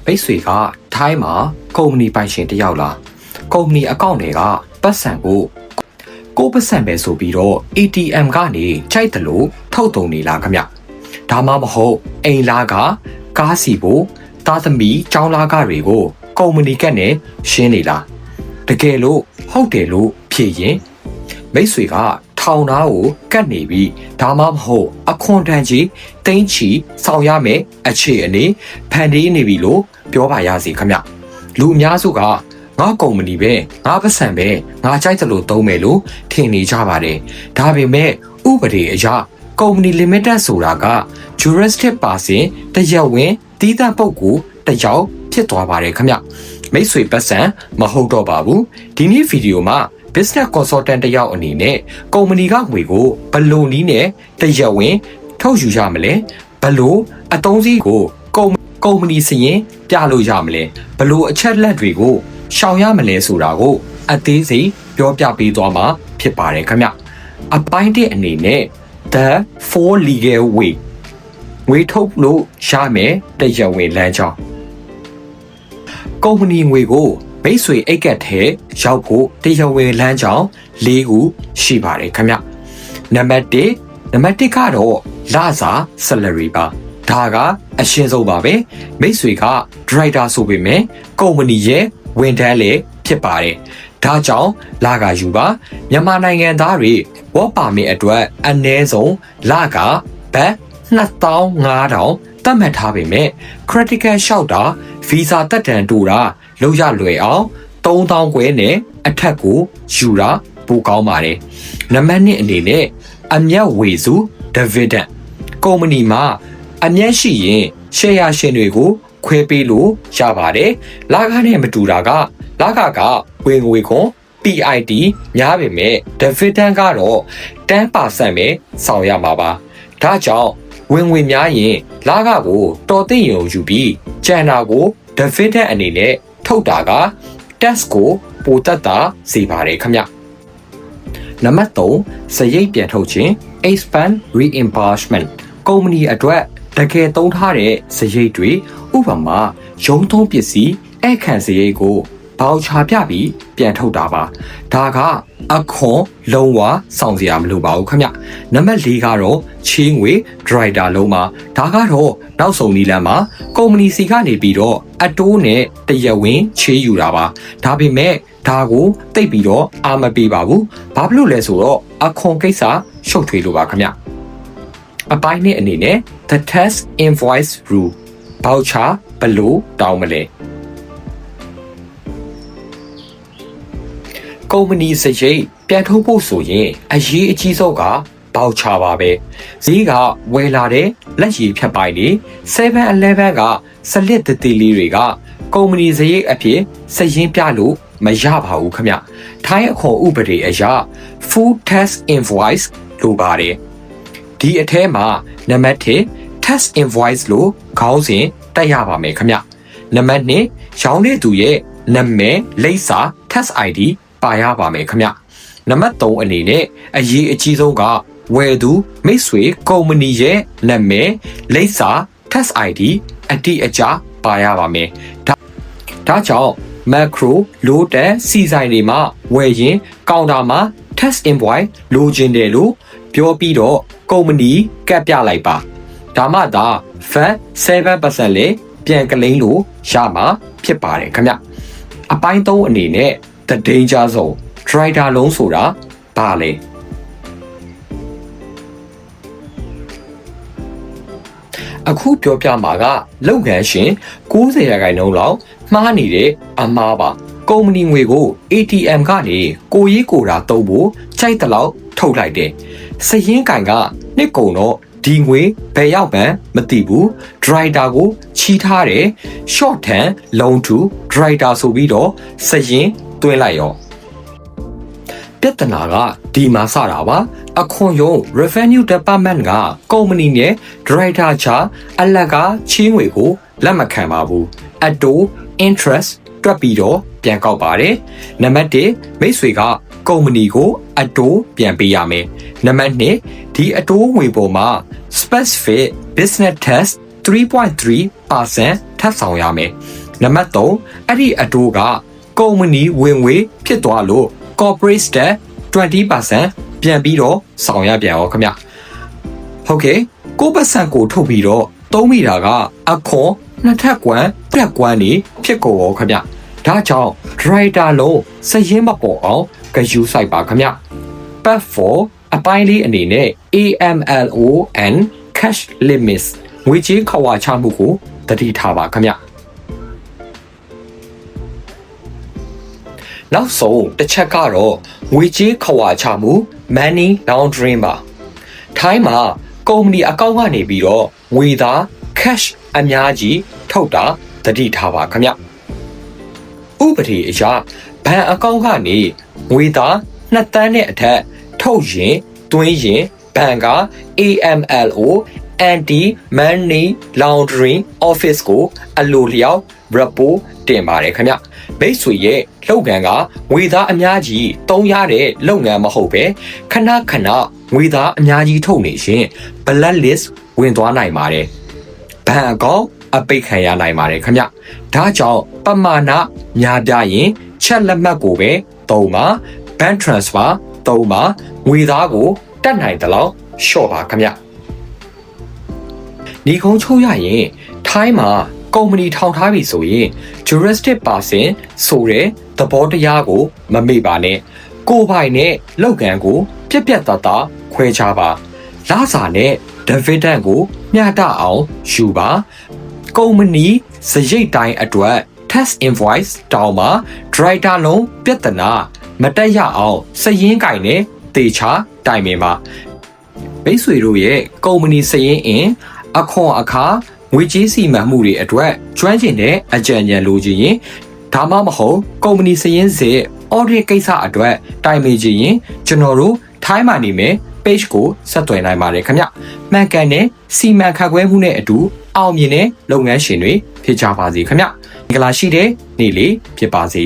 မိတ်ဆွေကထိုင်းမှာကုမ္ပဏီပိုင်ရှင်တယောက်လားကုမ္ပဏီအကောင့်တွေကပတ်စံကိုပတ်စံပဲဆိုပြီးတော့ ATM ကနေကြိုက်တယ်လို့ထုတ်တုံနေလားခင်ဗျဒါမှမဟုတ်အိမ်လာကကားစီဖို့သားသမီးចောင်းလာကတွေကိုကုမ္ပဏီကနဲ့ရှင်းနေလားတကယ်လို့ဟုတ်တယ်လို့ဖြေရင်မိတ်ဆွေကထောင်သားကိုကတ်နေပြီးဒါမှမဟုတ်အခွန်တန်ကြီးတင်းချီဆောင်ရမယ်အခြေအနေဖန်တီးနေပြီလို့ပြောပါရစေခင်ဗျလူအများစုကငါကုမ္ပဏီပဲငါပတ်စံပဲငါကြိုက်တယ်လို့သုံးမယ်လို့ထင်နေကြပါတယ်ဒါပေမဲ့ဥပဒေအရကုမ္ပဏီ limited ဆိုတာက juristic person တရားဝင်တီးသန့်ပုဂ္ဂိုလ်တယောက်ဖြစ်သွားပါတယ်ခင်ဗျမိတ်ဆွေပတ်စံမဟုတ်တော့ပါဘူးဒီနေ့ဗီဒီယိုမှာ business consultant တယောက်အနေနဲ့ကုမ္ပဏီကငွေကိုဘယ်လိုနည်းနဲ့တရားဝင်ထုတ်ယူရမလဲဘယ်လိုအသုံးစည်းကိုကုမ္ပဏီစရင်ပြလို့ရမလဲဘယ်လိုအချက်လက်တွေကိုရှောင်ရမလဲဆိုတာကိုအသေးစိတ်ပြောပြပေးသွားမှာဖြစ်ပါတယ်ခင်ဗျအပိုင်းတစ်အနေနဲ့ the four legal way ငွေထုတ်လို့ရမယ်တရားဝင်လမ်းကြောင်းကုမ္ပဏီငွေကိုမိတ်ဆွေအိတ်ကက်ထဲရောက်ဖို့တရားဝင်လမ်းကြောင်း၄ခုရှိပါတယ်ခင်ဗျနံပါတ်1ကတော့လစာ salary ပါဒါကအရှင်းဆုံးပါပဲမိတ်ဆွေက director ဆိုပေမဲ့ကုမ္ပဏီရဲ့ဝန်ထမ်းလည်းဖြစ်ပါတယ်ဒါကြောင့်လကယူပါမြန်မာနိုင်ငံသားတွေ work permit အတွက်အနည်းဆုံးလကဘတ်2500သတ်မှတ်ထားပေမဲ့ critical လျှောက်တာ visa တက်တန်တူတာလောက်ရလွယ်အောင်3000ခွဲနဲ့အထက်ကိုယူတာပိုကောင်းပါတယ်နံပါတ်2အနေနဲ့အမြတ်ဝေစု dividend ကုမ္ပဏီမှာအမြတ်ရှိရင် share ရှင်တွေကိုခွဲပေးလို့ရပါတယ်လကနဲ့မတူတာကလကဝင်ငွေခွန် PIT များပေမဲ့ dividend ကတော့10% ပဲဆောင်ရမှာပါဒါကြောင့်ဝင်ငွေများရင်လကကိုတော်သိရုံယူပြီးကျန်တာကို dividend အနေနဲ့ထုတ်တာက tax ကိုပိုတက်တာစေပါတယ်ခင်ဗျနံပါတ်3စရိတ်ပြန်ထုတ်ခြင်း expense reimbursement ကုမ္ပဏီအတွက်တကယ်သုံးထားတဲ့စရိတ်တွေဥပမာရုံးသုံးပစ္စည်းအခန့်စရိတ်ကိုဘောက်ချာပြပြီးပြန်ထုတ်တာပါဒါကအခွန်လုံးဝဆောင်စရာမလိုပါဘူးခင်ဗျနံပါတ်4ကတော့ချေးငွေ driver လုံးမှာဒါကတော့နောက်ဆုံးနည်းလမ်းမှာကုမ္ပဏီစီကနေပြီးတော့အတိုးနဲ့တရားဝင်ချေးယူတာပါဒါပေမဲ့ဒါကိုတိတ်ပြီးတော့အာမပေးပါဘူးဘာဖြစ်လို့လဲဆိုတော့အခွန်ကိစ္စရှုပ်ထွေးလို့ပါခင်ဗျအပိုင်းနဲ့အနေနဲ့ the tax invoice rule ဘောက်ချာဘလို့တောင်းမလဲကုမ္ပဏီစရိတ်ပြန်ထုတ်ဖို့ဆိုရင်အရေးအကြီးဆုံးကဘောက်ချာပါပဲဈေးကဝယ်လာတဲ့လက်ရည်ဖြတ်ပိုင်းတွေ 7-Eleven ကစလစ်တတိလေးတွေကကုမ္ပဏီစရိတ်အဖြစ်စရင်ပြလို့မရပါဘူးခင်ဗျထိုင်းအခွန်ဥပဒေအရ full tax invoice လို့ပါတယ်ဒီအထဲမှာနံပါတ်1 tax invoice လို့ခေါင်းစဉ်တက်ရပါမယ်ခင်ဗျနံပါတ်2ရောင်းတဲ့သူရဲ့နာမည်လိပ်စာ tax ID ပါရပါမယ်ခင်ဗျနံပါတ်3အနေနဲ့အရေးအကြီးဆုံးကဝယ်သူမိတ်ဆွေကုမ္ပဏီရဲ့နာမည်လိပ်စာ tax ID အတိအကျပါရပါမယ်ဒါကြောင့် macro လိုတဲ့စီဆိုင်တွေမှာဝယ်ရင်ကောင်တာမှာ tax invoice လိုချင်တယ်လို့ပြောပြီးတော့ကုမ္ပဏီကတ်ပြလိုက်ပါဒါမှသာ VAT 7% လေပြန်ကလိမ့်လို့ရမှာဖြစ်ပါတယ်ခင်ဗျအပိုင်း3အနေနဲ့ the danger zone driver လုံးဆိုတာဘာလဲအခုပြောပြမှာကလုပ်ငန်းရှင်90%လောက်မှားနေတဲ့အမှားပါကုမ္ပဏီငွေကို ATM ကနေကိုရေးကိုတာသုံးဖို့ကြိုက်တဲ့လောက်ထုတ်လိုက်တယ်စရင်ကန်ကနှစ်ကုန်တော့ဒီငွေဘယ်ရောက်မှန်းမသိဘူး driver ကိုချီထားတယ် short term loan to driver ဆိုပြီးတော့စရင်သွင်းလိုက်ရောပြဿနာကဒီမှာစတာပါအခွန်ရုံး revenue department ကကုမ္ပဏီနဲ့ director ချအလကချေးငွေကိုလက်မခံပါဘူးအတိုး interest တွက်ပြီးတော့ပြန်ကောက်ပါတယ်နံပါတ်1မိတ်ဆွေကကုမ္ပဏီကိုအတိုးပြန်ပေးရမယ်နံပါတ်2ဒီအတိုးငွေပေါ်မှာ specific business tax 3.3% ထပ်ဆောင်ရမယ်နံပါတ်3အဲ့ဒီအတူကကုမ္ပဏီဝင်ငွေဖြစ်သွားလို့ corporate tax 20% ပြန်ပြီးတော့ဆောင်ရပြန်ရောခင်ဗျဟုတ်ကဲ့9%ကိုထုတ်ပြီးတော့သုံးမိတာကအခွန်နှစ်ထပ်ကွမ်းတက်ကွမ်းနေဖြစ်ကုန်ရောခင်ဗျဒါကြောင့် driver လုံးစရင်မပေါ်အောင်ဂယူးဆိုင်ပါခင်ဗျ part 4အပိုင်းလေးအနေနဲ့ AMLO and cash limits ငွေကြေးခွာချမှုကိုတတိထားပါခင်ဗျနောက်ဆုံးတစ်ချက်ကတော့ငွေကြေးခွာချမှု money laundering ပါထိုင်းမှာကုမ္ပဏီအကောင့်ကနေပြီးတော့ငွေသား cash အများကြီးထုတ်တာတတိထားပါခင်ဗျဥပဒေအရဘဏ်အကောင့်ကနေငွေသား2တန်းနဲ့အထက်ထုတ်ရင်သွင်းရင်ဘဏ်က AMLO Anti Money Laundering Office ကိုအလိုလျောက် report တင်ပါတယ်ခင်ဗျမိတ်ဆွေရဲ့လုပ်ငန်းကငွေသားအများကြီးသုံးရတဲ့လုပ်ငန်းမဟုတ်ပဲခဏခဏငွေသားအများကြီးထုတ်နေရှင် blacklist ဝင်သွားနိုင်ပါတယ်ဘဏ်အကောင့်အပိတ်ခံရနိုင်ပါတယ်ခင်ဗျဒါကြောင့်ပမာဏများပြရင်ချက်လက်မှတ်ကိုပဲသုံးပါ bank transfer သုံးပါငွေသားကိုတက်နိုင်တယ်လို့လျှော့ပါခင်ဗျညီကုန်းချိုးရရင်ထိုင်းမှာကုမ္ပဏီထောင်ထားပြီဆိုရင် juristic person ဆိုတဲ့သဘောတရားကိုမမေ့ပါနဲ့ကိုယ်ပိုင်နဲ့လုပ်ငန်းကိုပြက်ပြက်သားသားခွဲခြားပါလစာနဲ့ dividend ကိုမျှတအောင်ယူပါကုမ္ပဏီစရိတ်တိုင်းအတွက် tax invoice တောင်းပါ driver လုံးပြဿနာမတက်ရအောင်စည်ရင်းကင်နဲ့တေချာတိုင်ပင်ပါမိတ်ဆွေတို့ရဲ့ကုမ္ပဏီစည်ရင်းအင်အခွန်အခါငွေကြေးစီမံမှုတွေအတွက်ကျွမ်းကျင်တဲ့အကြံဉာဏ်လိုချင်ရင်ဒါမှမဟုတ်ကုမ္ပဏီစည်ရင်းစစ် audit ကိစ္စအတွက်တိုင်ပင်ချင်ရင်ကျွန်တော်တို့ထိုင်းမှာနေမယ် page ကိုဆက်သွယ်နိုင်ပါတယ်ခင်ဗျမှန်ကန်တဲ့စီမံခန့်ခွဲမှုနဲ့အတူအောင်မြင်တဲ့လုပ်ငန်းရှင်တွေဖြစ်ကြပါစေခင်ဗျမင်္ဂလာရှိတဲ့နေ့လေးဖြစ်ပါစေ